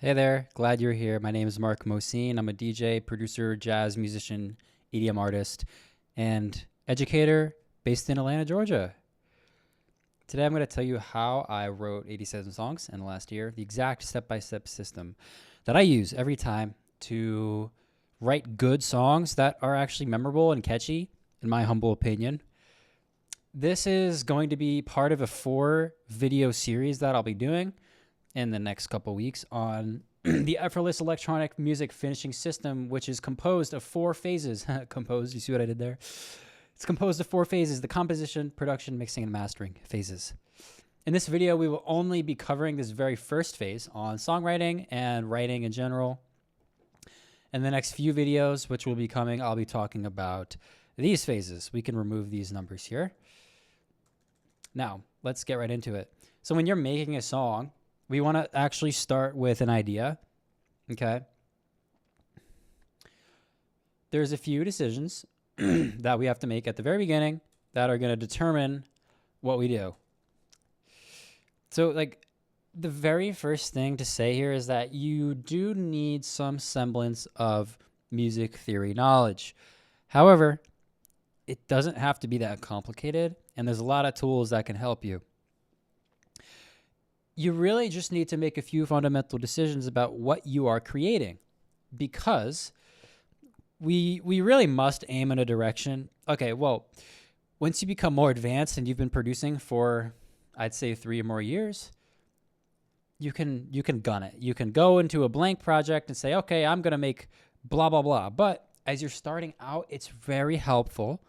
Hey there, glad you're here. My name is Mark Mosine. I'm a DJ, producer, jazz musician, EDM artist, and educator based in Atlanta, Georgia. Today I'm going to tell you how I wrote 87 songs in the last year, the exact step-by-step system that I use every time to write good songs that are actually memorable and catchy, in my humble opinion. This is going to be part of a 4-video series that I'll be doing in the next couple weeks on the effortless electronic music finishing system, which is composed of 4 phases. Composed, you see what I did there? It's composed of 4 phases: the composition, production, mixing, and mastering phases. In this video, we will only be covering this very first phase on songwriting and writing in general. In the next few videos, which will be coming, I'll be talking about these phases. We can remove these numbers here. Now, let's get right into it. So when you're making a song, we want to actually start with an idea, okay? There's a few decisions that we have to make at the very beginning that are going to determine what we do. So, like, the very first thing to say here is that you do need some semblance of music theory knowledge. However, it doesn't have to be that complicated, and there's a lot of tools that can help you. You really just need to make a few fundamental decisions about what you are creating, because we really must aim in a direction. Okay, well, once you become more advanced and you've been producing for, I'd say, 3 or more years, you can gun it. You can go into a blank project and say, okay, I'm going to make blah, blah, blah. But as you're starting out, it's very helpful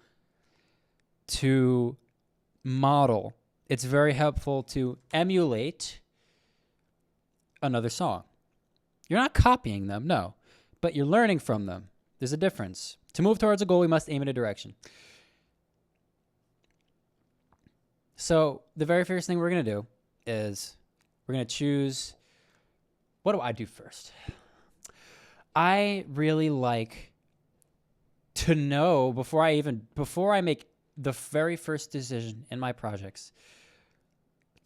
to model. It's very helpful to emulate another song. You're not copying them, no, but you're learning from them. There's a difference. To move towards a goal, we must aim in a direction. So the very first thing we're going to do is we're going to choose, what do I do first? I really like to know before I make the very first decision in my projects,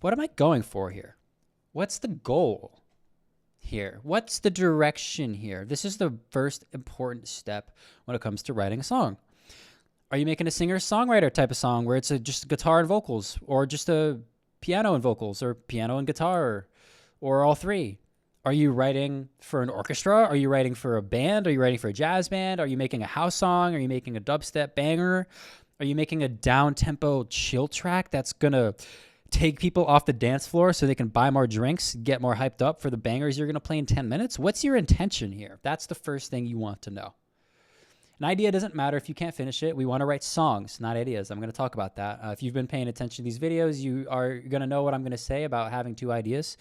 what am I going for here? What's the goal here? What's the direction here? This is the first important step when it comes to writing a song. Are you making a singer-songwriter type of song where it's just guitar and vocals, or just a piano and vocals, or piano and guitar, or all 3? Are you writing for an orchestra? Are you writing for a band? Are you writing for a jazz band? Are you making a house song? Are you making a dubstep banger? Are you making a down-tempo chill track that's going to take people off the dance floor so they can buy more drinks, get more hyped up for the bangers you're going to play in 10 minutes? What's your intention here? That's the first thing you want to know. An idea doesn't matter if you can't finish it. We want to write songs, not ideas. I'm going to talk about that. If you've been paying attention to these videos, you are going to know what I'm going to say about having 2 ideas.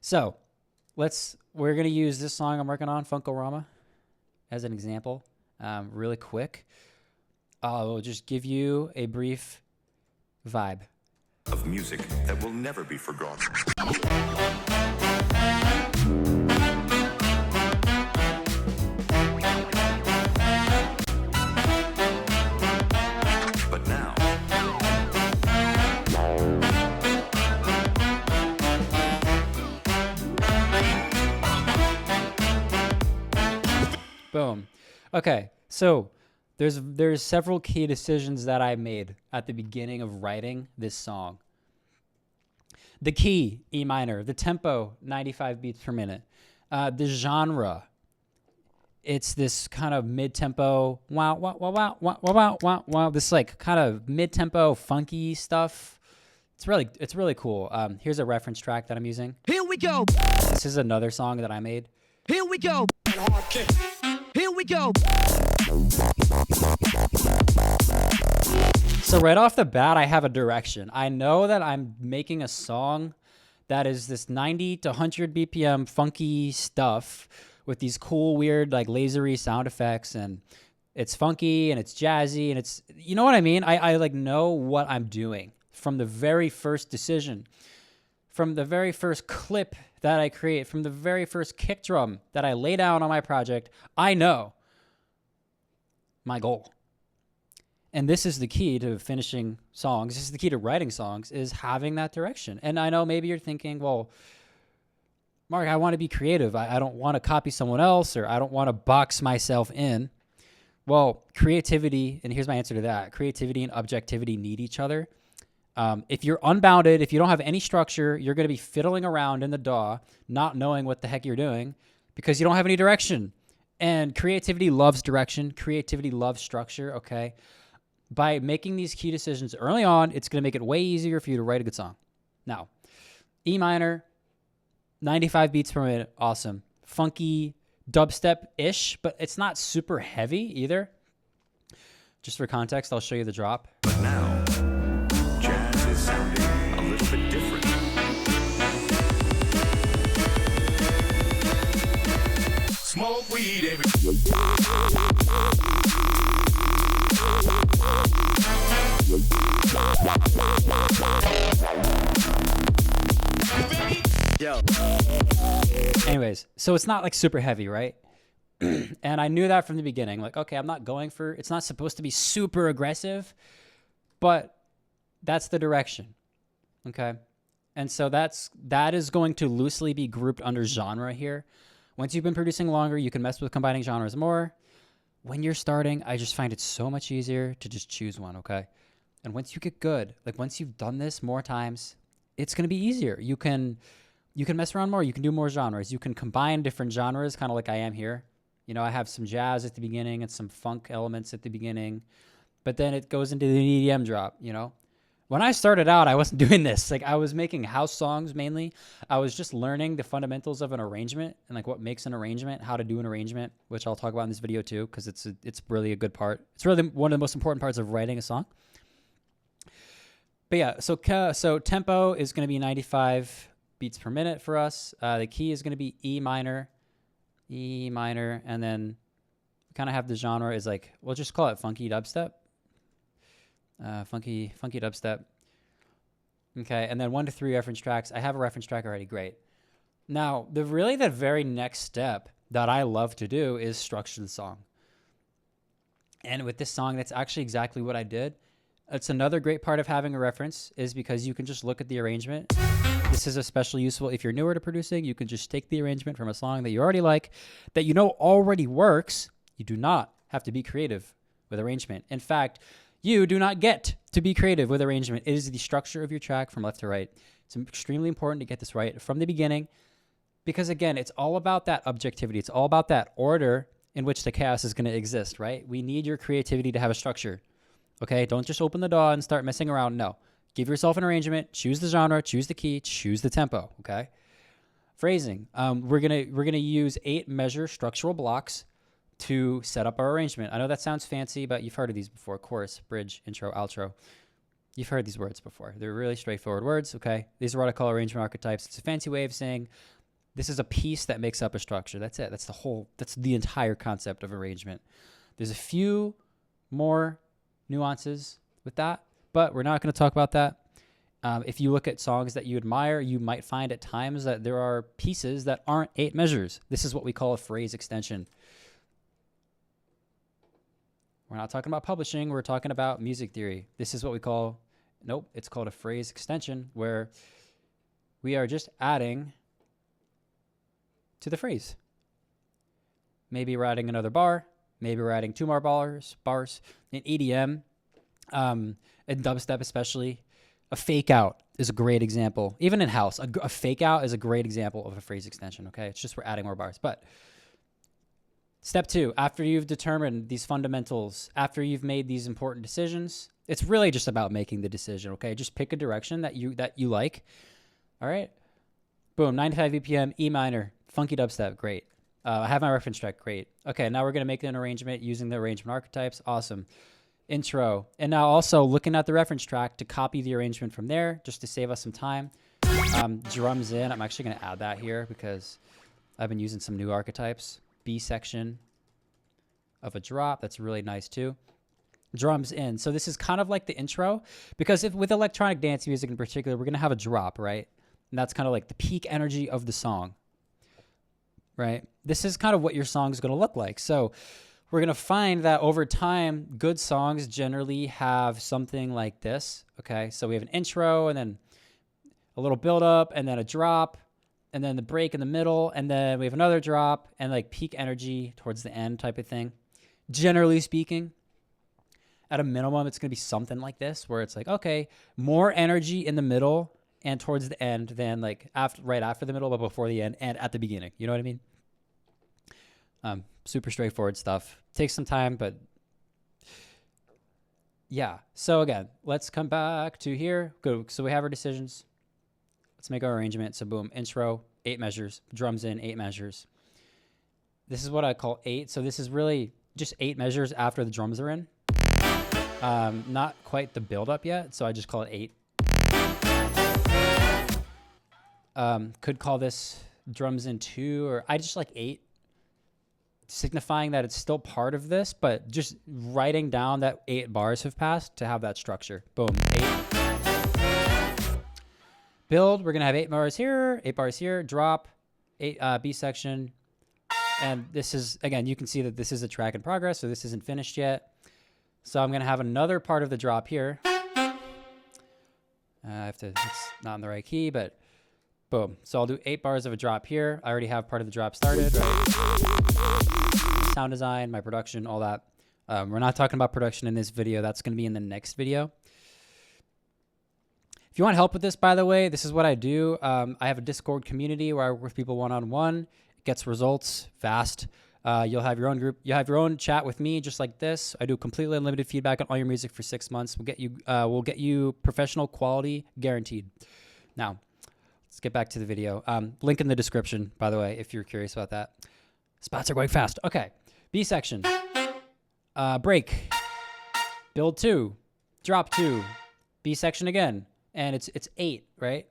So we're going to use this song I'm working on, Funkorama, as an example, really quick. I'll just give you a brief vibe of music that will never be forgotten. But now, boom. Okay, so there's several key decisions that I made at the beginning of writing this song. The key, E minor. The tempo, 95 beats per minute. The genre, it's this kind of mid-tempo, wow, wow, wow, wow, wow, wow, wow, wow. This like kind of mid-tempo, funky stuff. It's really cool. Here's a reference track that I'm using. Here we go. This is another song that I made. Here we go. Here we go. So right off the bat, I have a direction. I know that I'm making a song that is this 90 to 100 BPM funky stuff with these cool, weird, like lasery sound effects, and it's funky and it's jazzy and it's, you know what I mean? I like know what I'm doing from the very first decision, from the very first clip that I create, from the very first kick drum that I lay down on my project. I know my goal. And this is the key to finishing songs. This is the key to writing songs, is having that direction. And I know maybe you're thinking, well, Mark, I want to be creative. I don't want to copy someone else, or I don't want to box myself in. Well, creativity, and here's my answer to that. Creativity and objectivity need each other. If you're unbounded, if you don't have any structure, you're going to be fiddling around in the DAW, not knowing what the heck you're doing because you don't have any direction. And creativity loves direction. Creativity loves structure, okay? By making these key decisions early on, it's going to make it way easier for you to write a good song. Now, E minor, 95 beats per minute, awesome. Funky dubstep-ish, but it's not super heavy either. Just for context, I'll show you the drop. But now, jazz is sounding a little bit different. Smoke weed every... Yo. Anyways, so it's not like super heavy, right? And I knew that from the beginning. Like, okay, I'm not going for, it's not supposed to be super aggressive, but that's the direction. Okay. And so that is going to loosely be grouped under genre here. Once you've been producing longer, you can mess with combining genres more. When you're starting, I just find it so much easier to just choose one. Okay. And once you get good, like once you've done this more times, it's going to be easier. You can mess around more. You can do more genres. You can combine different genres, kind of like I am here. You know, I have some jazz at the beginning and some funk elements at the beginning, but then it goes into the EDM drop, you know? When I started out, I wasn't doing this. Like, I was making house songs mainly. I was just learning the fundamentals of an arrangement and like what makes an arrangement, how to do an arrangement, which I'll talk about in this video too, because it's really a good part. It's really one of the most important parts of writing a song. But yeah, so tempo is going to be 95 beats per minute for us. The key is going to be E minor, and then we kind of have the genre is like, we'll just call it funky dubstep. Funky dubstep. Okay, and then 1 to 3 reference tracks. I have a reference track already, great. Now, the very next step that I love to do is structure the song. And with this song, that's actually exactly what I did. It's another great part of having a reference is because you can just look at the arrangement. This is especially useful if you're newer to producing. You can just take the arrangement from a song that you already like, that you know already works. You do not have to be creative with arrangement. In fact, you do not get to be creative with arrangement. It is the structure of your track from left to right. It's extremely important to get this right from the beginning because, again, it's all about that objectivity. It's all about that order in which the chaos is going to exist, right? We need your creativity to have a structure. Okay, don't just open the DAW and start messing around. No, give yourself an arrangement, choose the genre, choose the key, choose the tempo. Okay, phrasing. We're gonna use 8 measure structural blocks to set up our arrangement. I know that sounds fancy, but you've heard of these before: chorus, bridge, intro, outro. You've heard these words before. They're really straightforward words. Okay, these are what I call arrangement archetypes. It's a fancy way of saying this is a piece that makes up a structure. That's it. That's the entire concept of arrangement. There's a few more nuances with that, but we're not going to talk about that. If you look at songs that you admire, you might find at times that there are pieces that aren't 8 measures. This is what we call a phrase extension. We're not talking about publishing. We're talking about music theory. This is what we call, it's called a phrase extension, where we are just adding to the phrase. Maybe we're adding another bar. Maybe we're adding 2 more bars. In EDM, in dubstep especially, a fake out is a great example. Even in house, a fake out is a great example of a phrase extension, okay? It's just we're adding more bars. But step 2, after you've determined these fundamentals, after you've made these important decisions, it's really just about making the decision, okay? Just pick a direction that you like, all right? Boom, 95 BPM, E minor, funky dubstep, great. I have my reference track. Great. Okay, now we're going to make an arrangement using the arrangement archetypes. Awesome. Intro. And now also looking at the reference track to copy the arrangement from there just to save us some time. Drums in. I'm actually going to add that here because I've been using some new archetypes. B section of a drop. That's really nice too. Drums in. So this is kind of like the intro because with electronic dance music in particular, we're going to have a drop, right? And that's kind of like the peak energy of the song. Right? This is kind of what your song is going to look like. So we're going to find that over time, good songs generally have something like this. Okay. So we have an intro and then a little build up and then a drop and then the break in the middle. And then we have another drop and like peak energy towards the end type of thing. Generally speaking, at a minimum, it's going to be something like this where it's like, okay, more energy in the middle and towards the end than like right after the middle, but before the end and at the beginning. You know what I mean? Super straightforward stuff. Takes some time, but yeah. So again, let's come back to here. Go. So we have our decisions. Let's make our arrangement. So boom, intro, 8 measures, drums in 8 measures. This is what I call 8. So this is really just 8 measures after the drums are in. Not quite the build up yet. So I just call it 8. Could call this drums in 2, or I just like 8. Signifying that it's still part of this, but just writing down that 8 bars have passed to have that structure. Boom, 8. Build, we're gonna have 8 bars here, 8 bars here, drop, 8 B section. And this is, again, you can see that this is a track in progress, so this isn't finished yet. So I'm gonna have another part of the drop here. It's not in the right key, but boom. So I'll do 8 bars of a drop here. I already have part of the drop started, right? Sound design, my production, all that. We're not talking about production in this video. That's going to be in the next video. If you want help with this, by the way, this is what I do. I have a Discord community where I work with people one-on-one. It gets results fast. You'll have your own group. You have your own chat with me, just like this. I do completely unlimited feedback on all your music for 6 months. We'll get you professional quality guaranteed. Now, let's get back to the video. Link in the description, by the way, if you're curious about that. Spots are going fast. Okay. B section. Break. Build 2. Drop 2. B section again. And it's 8, right?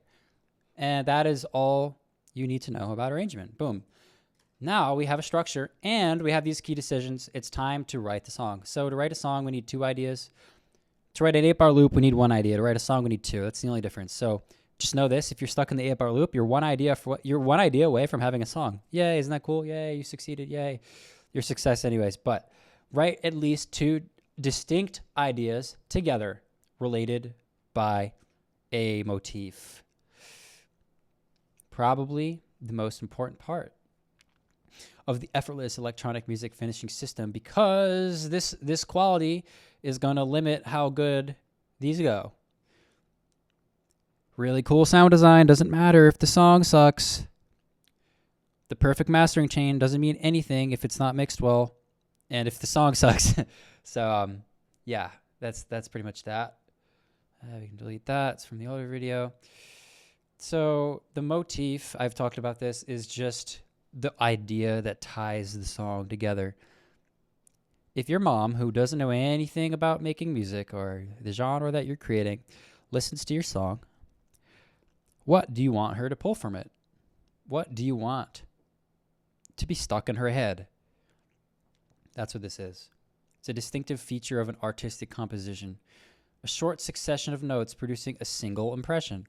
And that is all you need to know about arrangement. Boom. Now we have a structure and we have these key decisions. It's time to write the song. So to write a song, we need 2 ideas. To write an 8-bar loop, we need 1 idea. To write a song, we need 2. That's the only difference. So just know this: if you're stuck in the 8-bar loop, you're one idea away from having a song. Yay, isn't that cool? Yay, you succeeded. Yay, your success anyways. But write at least 2 distinct ideas together related by a motif. Probably the most important part of the effortless electronic music finishing system, because this quality is going to limit how good these go. Really cool sound design doesn't matter if the song sucks. The perfect mastering chain doesn't mean anything if it's not mixed well and if the song sucks. So, yeah, that's pretty much that. We can delete that. It's from the older video. So the motif, I've talked about this, is just the idea that ties the song together. If your mom, who doesn't know anything about making music or the genre that you're creating, listens to your song, what do you want her to pull from it? What do you want to be stuck in her head? That's what this is. It's a distinctive feature of an artistic composition, a short succession of notes producing a single impression.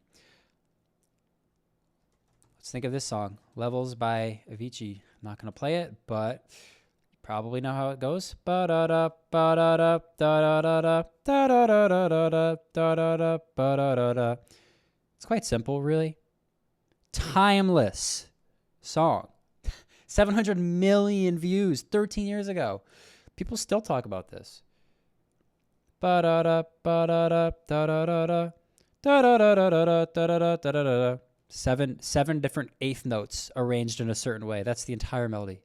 Let's think of this song, Levels by Avicii. I'm not going to play it, but you probably know how it goes. Ba-da-da, ba-da-da, da-da-da-da, da-da-da-da-da, da-da-da, ba-da-da-da. It's quite simple, really. Timeless song. 700 million views 13 years ago. People still talk about this. Ba-da-da, ba-da-da, da-da-da-da, da-da-da-da-da, da-da-da-da-da-da. Seven different eighth notes arranged in a certain way. That's the entire melody.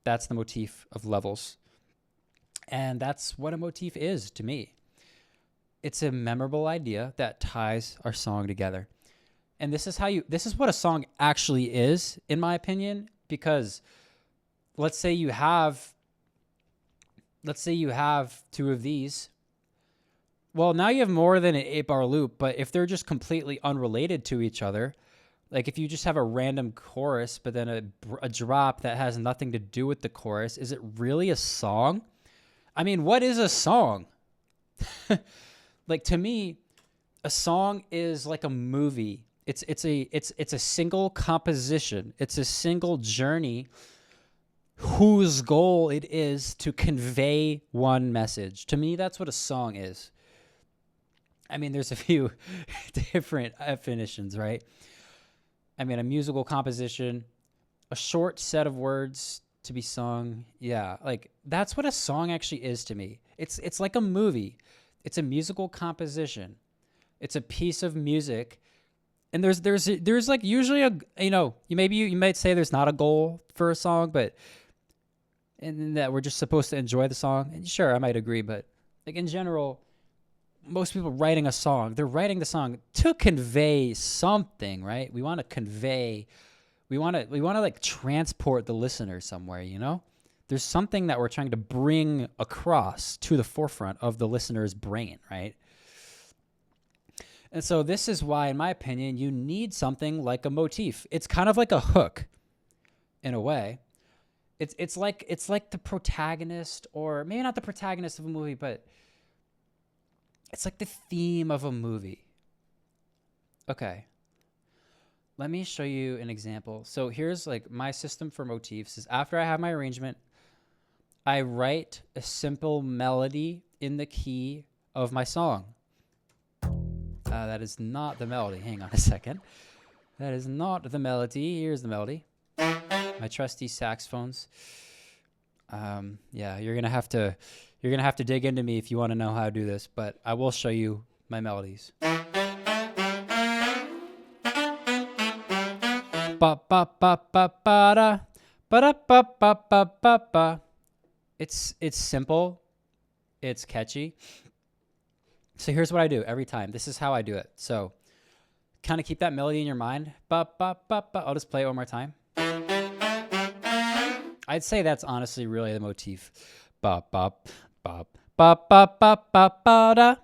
That's the motif of Levels. And that's what a motif is to me. It's a memorable idea that ties our song together. And this is what a song actually is, in my opinion, because let's say you have 2 of these. Well, now you have more than an 8-bar loop, but if they're just completely unrelated to each other, like if you just have a random chorus, but then a drop that has nothing to do with the chorus, is it really a song? I mean, what is a song? Like, to me, a song is like a movie. It's a single composition. It's a single journey whose goal it is to convey one message. To me, that's what a song is. I mean, there's a few different definitions, right? I mean, a musical composition, a short set of words to be sung. Yeah, like that's what a song actually is to me. It's like a movie. It's a musical composition. It's a piece of music. And there's like usually a, you might say there's not a goal for a song, but and that we're just supposed to enjoy the song. And sure, I might agree, but like in general, most people writing a song, they're writing the song to convey something, right? We want to convey, we want to like transport the listener somewhere, you know? There's something that we're trying to bring across to the forefront of the listener's brain, right? And so this is why, in my opinion, you need something like a motif. It's kind of like a hook in a way. It's like the protagonist, or maybe not the protagonist of a movie, but it's like the theme of a movie. Okay. Let me show you an example. So here's like my system for motifs is after I have my arrangement, I write a simple melody in the key of my song. That is not the melody. Hang on a second. That is not the melody. Here's the melody. My trusty saxophones. Yeah, you're gonna have to dig into me if you want to know how to do this, but I will show you my melodies. Ba ba ba ba ba da, ba da ba ba ba ba ba. It's simple, it's catchy. So here's what I do every time. This is how I do it. So kind of keep that melody in your mind. Ba ba ba ba. I'll just play it one more time. I'd say that's honestly really the motif. Ba ba ba ba ba ba ba ba da.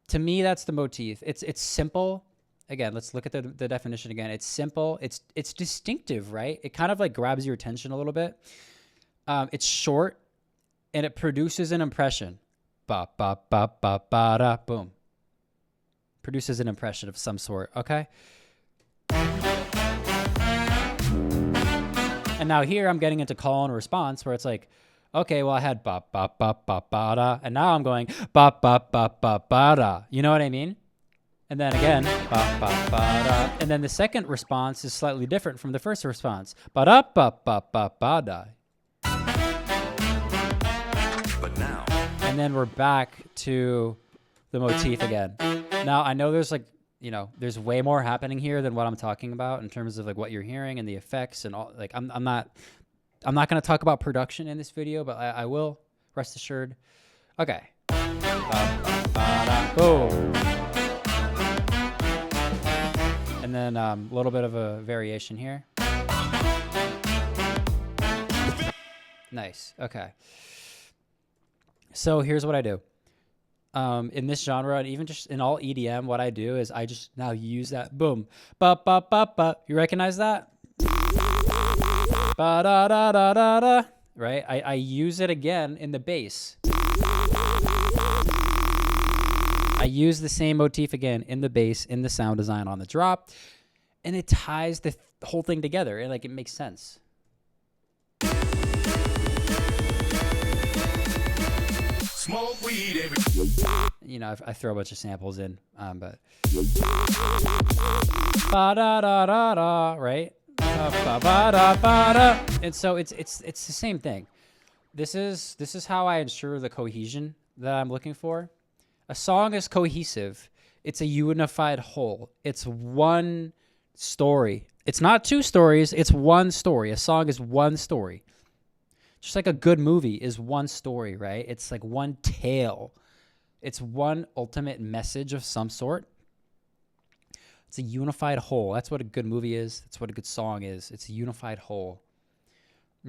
To me, that's the motif. It's simple. Again, let's look at the definition again. It's simple. It's distinctive, right? It kind of like grabs your attention a little bit. It's short, and it produces an impression. Ba ba ba ba ba da. Boom. Produces an impression of some sort. Okay. And now here I'm getting into call and response where it's like, okay, well I had ba ba ba ba ba da, and now I'm going ba ba ba ba ba da. You know what I mean? And then again, ba ba ba da. And then the second response is slightly different from the first response. Ba da ba ba ba ba da. But now, And then we're back to the motif again. Now I know there's like, there's way more happening here than what I'm talking about in terms of like what you're hearing and the effects and all. Like I'm not going to talk about production in this video, but I will, rest assured. Okay. Boom. And then a little bit of a variation here. Nice. Okay. So here's what I do. In this genre, and even just in all EDM, what I do is I just now use that boom, ba ba ba ba. You recognize that? Ba da da da da da. Right? I use it again in the bass. I use the same motif again in the bass, in the sound design on the drop, and it ties the whole thing together, and like it makes sense. smoke weed every. I throw a bunch of samples in, but ba da da da da, right? Ba ba da ba da. And so it's the same thing. This is how I ensure the cohesion that I'm looking for. A song is cohesive. It's a unified whole. It's one story. It's not two stories. It's one story. A song is one story. Just like a good movie is one story, right? It's like one tale. It's one ultimate message of some sort. It's a unified whole. That's what a good movie is. That's what a good song is. It's a unified whole.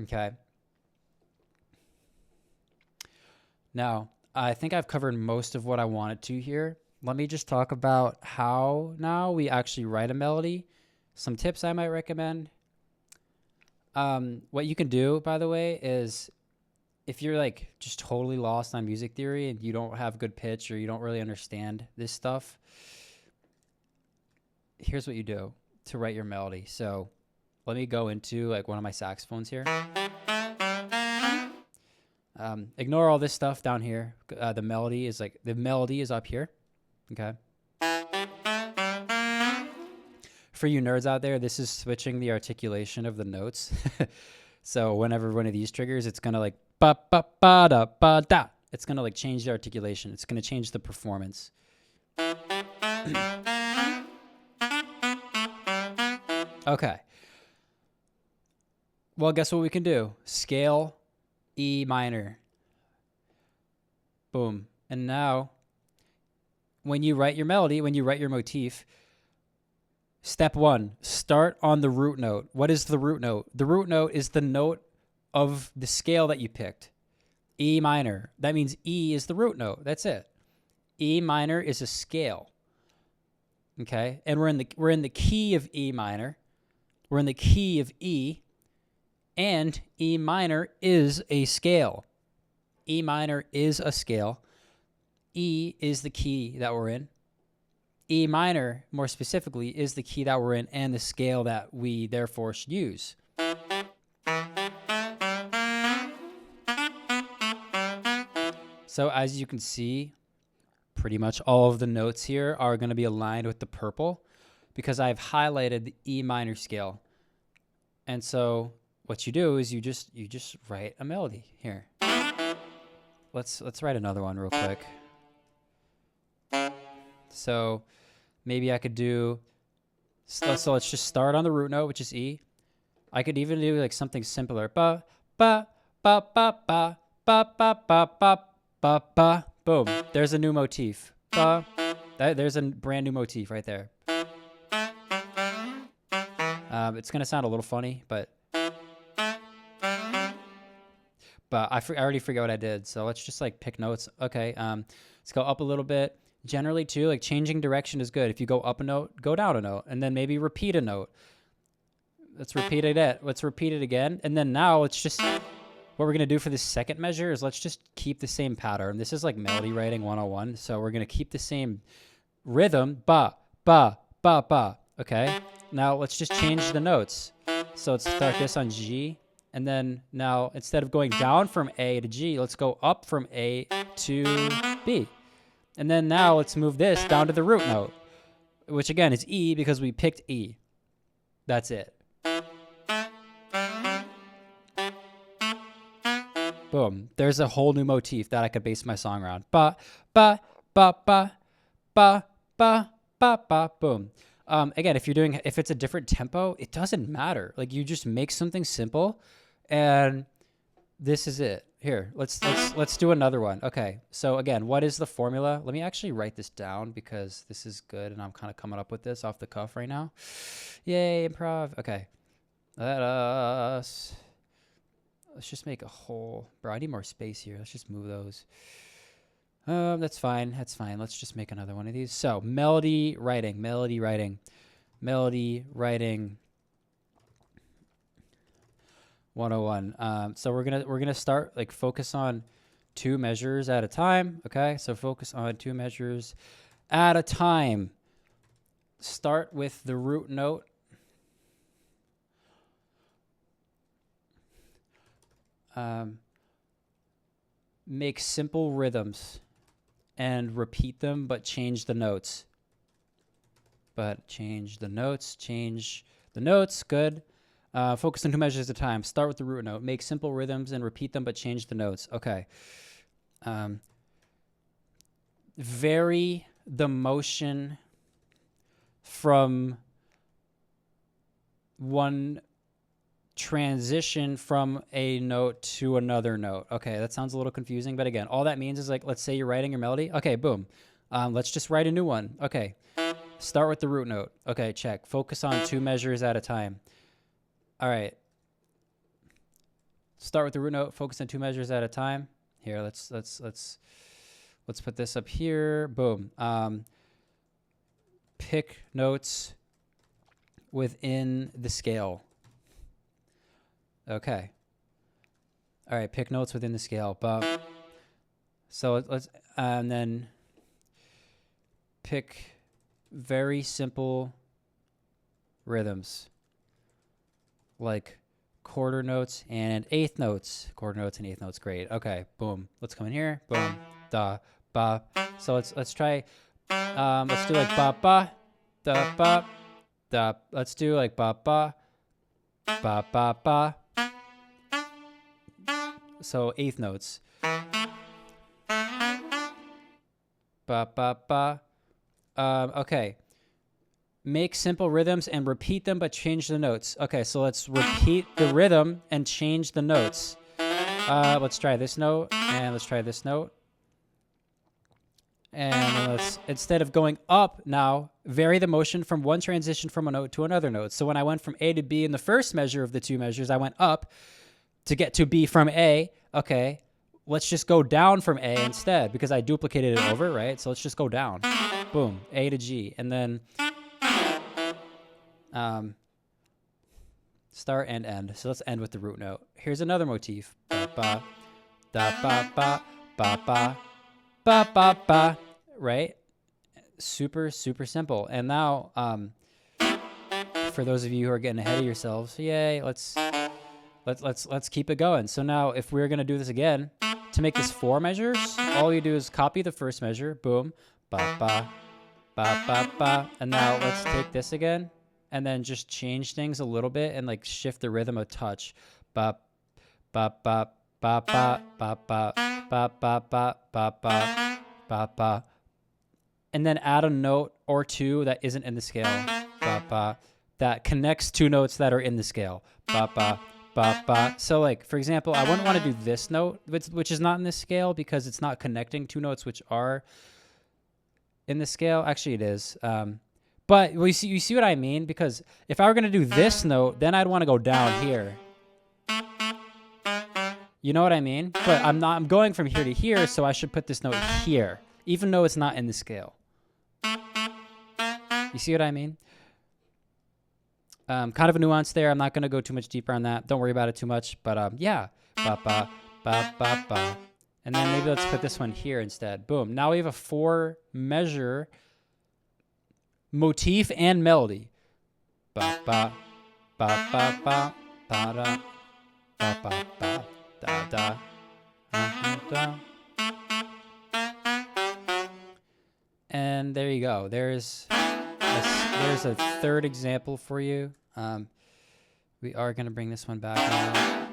Okay. Now, I think I've covered most of what I wanted to here. Let me just talk about how now we actually write a melody. Some tips I might recommend. What you can do, by the way, is if you're like just totally lost on music theory and you don't have good pitch or you don't really understand this stuff, here's what you do to write your melody. So let me go into like one of my saxophones here. Ignore all this stuff down here. The melody is up here. Okay. For you nerds out there, this is switching the articulation of the notes. So whenever one of these triggers, it's gonna like ba ba ba da ba da. It's gonna like change the articulation. It's gonna change the performance. Okay. Well, guess what we can do? Scale E minor. Boom. And now, when you write your melody, when you write your motif, step one, start on the root note. What is the root note? The root note is the note of the scale that you picked. E minor. That means E is the root note. That's it. E minor is a scale. Okay? And we're in the key of E minor. We're in the key of E, and E minor is a scale. E minor is a scale. E is the key that we're in. E minor, more specifically, is the key that we're in and the scale that we therefore should use. So as you can see, pretty much all of the notes here are going to be aligned with the purple because I've highlighted the E minor scale. And so what you do is you just write a melody here. Let's write another one real quick. So maybe I could do, so let's just start on the root note, which is E. I could even do like something simpler. Ba, ba, ba, ba, ba, ba, ba, ba, ba, ba, ba. Boom. There's a new motif. Ba. There's a brand new motif right there. It's going to sound a little funny, but I already forgot what I did. So let's just like pick notes. Okay. Let's go up a little bit. Generally too, like changing direction is good. If you go up a note, go down a note, and then maybe repeat a note. Let's repeat it. Let's repeat it again. And then now let's just, what we're going to do for this second measure is let's just keep the same pattern. This is like melody writing 101. So we're going to keep the same rhythm. Ba, ba, ba, ba. Okay. Now let's just change the notes. So let's start this on G. And then now instead of going down from A to G, let's go up from A to B. And then now let's move this down to the root note, which again is E because we picked E. That's it. Boom. There's a whole new motif that I could base my song around. Ba, ba, ba, ba, ba, ba, ba, ba, boom. Again, if it's a different tempo, it doesn't matter. Like you just make something simple and this is it. Here, let's do another one. Okay. So again, what is the formula? Let me actually write this down because this is good and I'm kind of coming up with this off the cuff right now. Yay, improv. Okay. Let's just make a whole, bro, I need more space here. Let's just move those. That's fine. That's fine. Let's just make another one of these. So melody writing. 101. So we're gonna start like focus on 2 measures at a time. Okay, so focus on 2 measures at a time. Start with the root note. Make simple rhythms and repeat them, but change the notes. Change the notes. Good. Focus on 2 measures at a time. Start with the root note. Make simple rhythms and repeat them, but change the notes. Okay. Vary the motion from one transition from a note to another note. Okay, that sounds a little confusing, but again, all that means is like, let's say you're writing your melody. Okay, boom. Let's just write a new one. Okay. Start with the root note. Okay, check. Focus on 2 measures at a time. All right. Start with the root note. Focus on 2 measures at a time. Here, let's put this up here. Boom. Pick notes within the scale. Okay. All right. Pick notes within the scale. So let's and then pick very simple rhythms like quarter notes and eighth notes. Quarter notes and eighth notes. Great. Okay. Boom. Let's come in here. Boom. Da. Ba. So let's try. Let's do like ba ba, da ba, da. Let's do like ba ba, ba ba ba. So eighth notes. Ba ba ba. Okay. Make simple rhythms and repeat them, but change the notes. Okay, so let's repeat the rhythm and change the notes. Let's try this note, and let's try this note. And let's, instead of going up now, vary the motion from one transition from a note to another note. So when I went from A to B in the first measure of the two measures, I went up to get to B from A. Okay, let's just go down from A instead because I duplicated it over, right? So let's just go down. Boom, A to G. And then start and end. So let's end with the root note. Here's another motif. Ba ba da ba ba ba ba ba ba ba. Right? Super simple. And now for those of you who are getting ahead of yourselves, yay, let's keep it going. So now if we're going to do this again, to make this 4 measures, all you do is copy the first measure, boom, ba ba ba ba ba. And now let's take this again. And then just change things a little bit and like shift the rhythm a touch. Ba ba ba ba ba ba ba ba ba ba ba ba ba ba. And then add a note or two that isn't in the scale. Ba ba. That connects 2 notes that are in the scale. Ba ba ba ba. So like for example, I wouldn't want to do this note, which is not in this scale because it's not connecting 2 notes which are in the scale. Actually, it is. But you see what I mean? Because if I were going to do this note, then I'd want to go down here. You know what I mean? But I'm going from here to here, so I should put this note here, even though it's not in the scale. You see what I mean? Kind of a nuance there. I'm not going to go too much deeper on that. Don't worry about it too much. But yeah. Ba, ba, ba, ba, ba. And then maybe let's put this one here instead. Boom. Now we have a 4 measure motif and melody. Ba ba ba ba ba ba da ba ba ba da da da. And there you go. There's a third example for you. We are going to bring this one back now.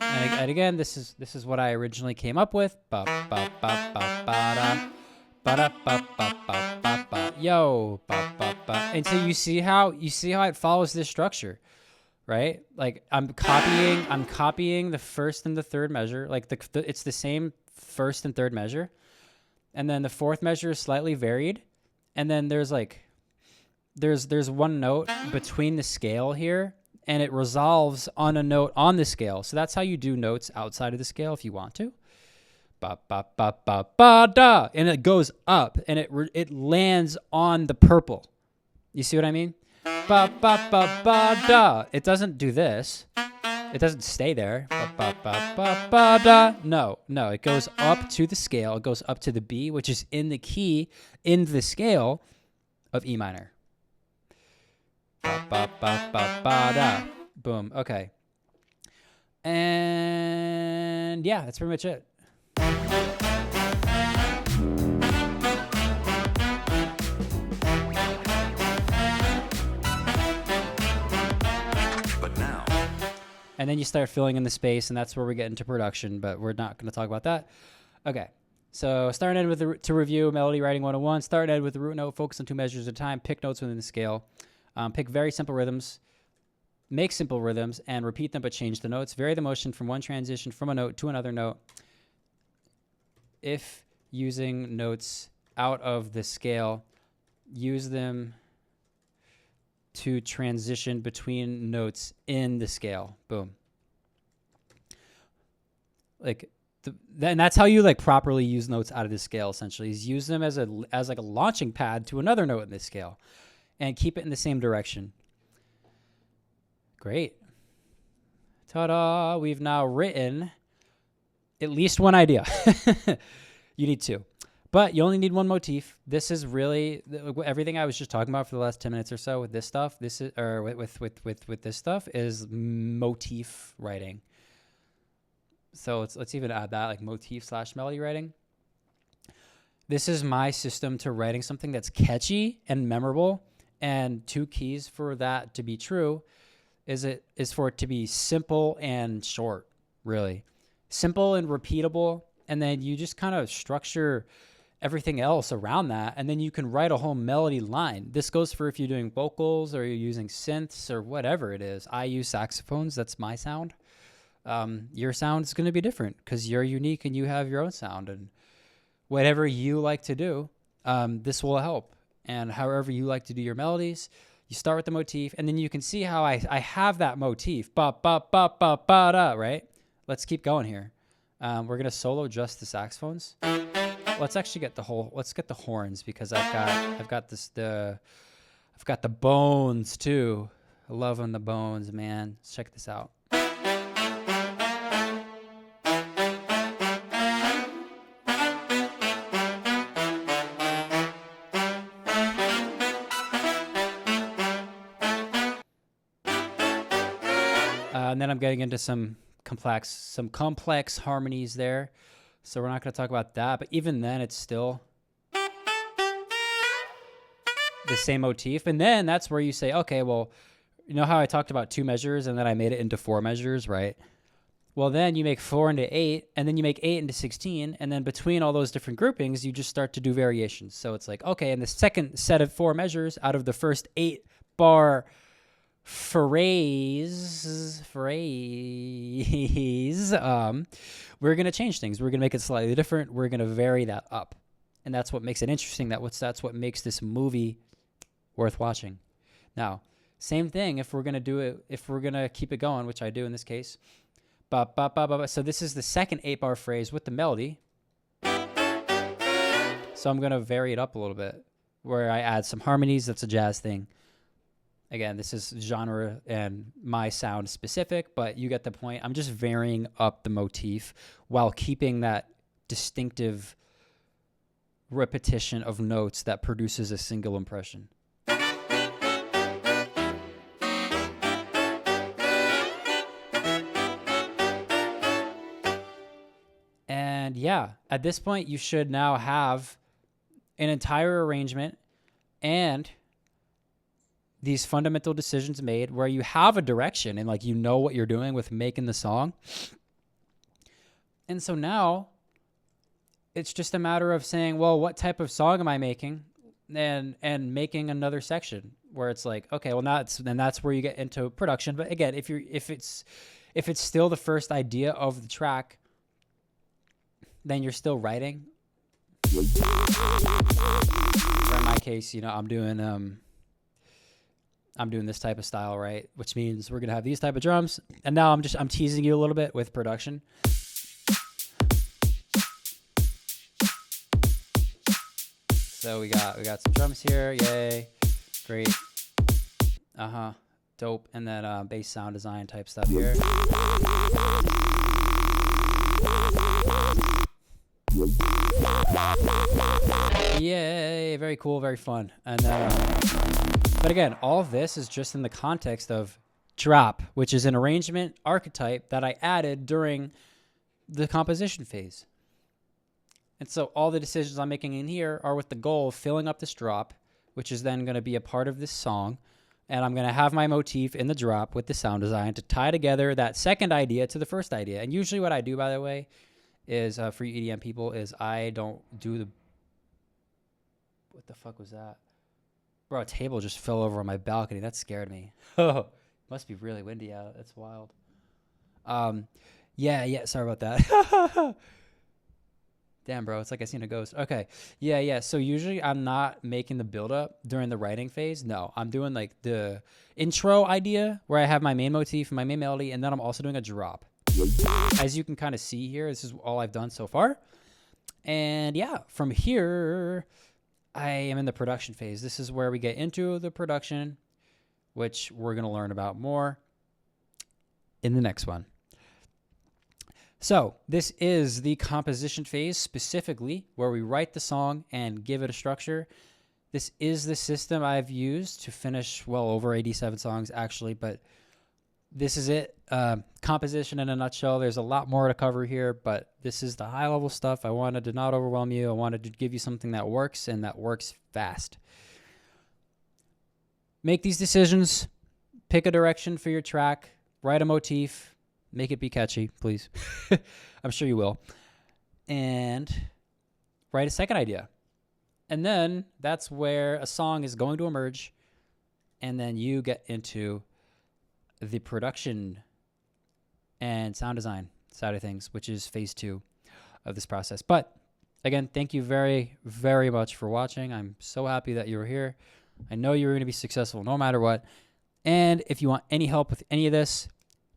And again, this is what I originally came up with. Ba ba ba ba ba da. Ba-da-ba-ba-ba-ba-ba. Yo, ba-ba-ba. And so you see how it follows this structure, right? Like I'm copying the first and the third measure. Like it's the same first and third measure, and then the fourth measure is slightly varied, and then there's one note between the scale here, and it resolves on a note on the scale. So that's how you do notes outside of the scale if you want to. Ba ba ba ba ba da, and it goes up, and it lands on the purple. You see what I mean? Ba ba ba ba da. It doesn't do this. It doesn't stay there. Ba ba ba ba ba da. No, it goes up to the scale. It goes up to the B, which is in the key in the scale of E minor. Ba ba ba ba ba da. Boom. Okay. And yeah, that's pretty much it. And then you start filling in the space, and that's where we get into production, but we're not going to talk about that. Okay, so start and end to review Melody Writing 101. Start and end with the root note, focus on 2 measures at a time, pick notes within the scale, pick very simple rhythms, make simple rhythms, and repeat them but change the notes. Vary the motion from one transition from a note to another note. If using notes out of the scale, use them to transition between notes in the scale. Boom. Like, and that's how you like properly use notes out of the scale. Essentially, is use them as like a launching pad to another note in the scale, and keep it in the same direction. Great. Ta-da! We've now written at least one idea. You need 2, But you only need one motif. This is really everything I was just talking about for the last 10 minutes or so with this stuff. This is, or with this stuff is motif writing. So let's even add that, like motif / melody writing. This is my system to writing something that's catchy and memorable. And 2 keys for that to be true is for it to be simple and short, really. Simple and repeatable. And then you just kind of structure everything else around that, and then you can write a whole melody line. This goes for if you're doing vocals or you're using synths or whatever it is. I use saxophones. That's my sound. Your sound is going to be different because you're unique and you have your own sound, and whatever you like to do, this will help. And however you like to do your melodies, you start with the motif, and then you can see how I have that motif. Ba, ba, ba, ba, ba, da, right? Let's keep going here. We're going to solo just the saxophones. Let's actually get let's get the horns, because I've got the bones too. I love the bones, man. Let's check this out. And then I'm getting into some complex harmonies there. So we're not going to talk about that, but even then it's still the same motif. And then that's where you say, okay, well, you know how I talked about 2 measures and then I made it into 4 measures, right? Well, then you make 4 into 8, and then you make 8 into 16, and then between all those different groupings, you just start to do variations. So it's like, okay, in the second set of 4 measures out of the first 8-bar phrase, we're going to change things. We're going to make it slightly different. We're going to vary that up. And that's what makes it interesting. That's what makes this movie worth watching. Now, same thing if we're going to do it, if we're going to keep it going, which I do in this case. Ba, ba, ba, ba, ba. So this is the second 8-bar phrase with the melody. So I'm going to vary it up a little bit where I add some harmonies. That's a jazz thing. Again, this is genre and my sound specific, but you get the point. I'm just varying up the motif while keeping that distinctive repetition of notes that produces a single impression. And yeah, at this point, you should now have an entire arrangement and these fundamental decisions made where you have a direction and like you know what you're doing with making the song. And so now it's just a matter of saying, well, what type of song am I making? And making another section where it's like, okay, well, that's where you get into production. But again, if it's still the first idea of the track, then you're still writing. Or in my case, I'm doing this type of style, right? Which means we're gonna have these type of drums. And now I'm teasing you a little bit with production. So we got some drums here, yay, great, dope, and then bass sound design type stuff here. Yay, very cool, very fun. And then, but again, all of this is just in the context of drop, which is an arrangement archetype that I added during the composition phase. And so all the decisions I'm making in here are with the goal of filling up this drop, which is then going to be a part of this song. And I'm going to have my motif in the drop with the sound design to tie together that second idea to the first idea. And usually what I do, by the way, is for you EDM people, is I don't do the... What the fuck was that? Bro, a table just fell over on my balcony. That scared me. Oh, must be really windy out. That's wild. Yeah, sorry about that. Damn, bro, it's like I seen a ghost. Okay, yeah. So usually I'm not making the build-up during the writing phase. No, I'm doing like the intro idea where I have my main motif and my main melody, and then I'm also doing a drop. As you can kind of see here, this is all I've done so far. And yeah, from here, I am in the production phase. This is where we get into the production, which we're going to learn about more in the next one. So this is the composition phase, specifically where we write the song and give it a structure. This is the system I've used to finish well over 87 songs, actually, but this is it. Composition in a nutshell. There's a lot more to cover here, but this is the high-level stuff. I wanted to not overwhelm you. I wanted to give you something that works and that works fast. Make these decisions. Pick a direction for your track. Write a motif. Make it be catchy, please. I'm sure you will. And write a second idea. And then that's where a song is going to emerge. And then you get into the production and sound design side of things, which is phase 2 of this process. But again, thank you very, very much for watching. I'm so happy that you were here. I know you're going to be successful no matter what. And if you want any help with any of this,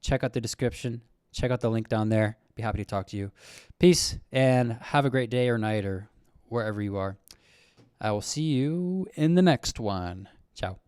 check out the description. Check out the link down there. Be happy to talk to you. Peace, and have a great day or night or wherever you are. I will see you in the next one. Ciao.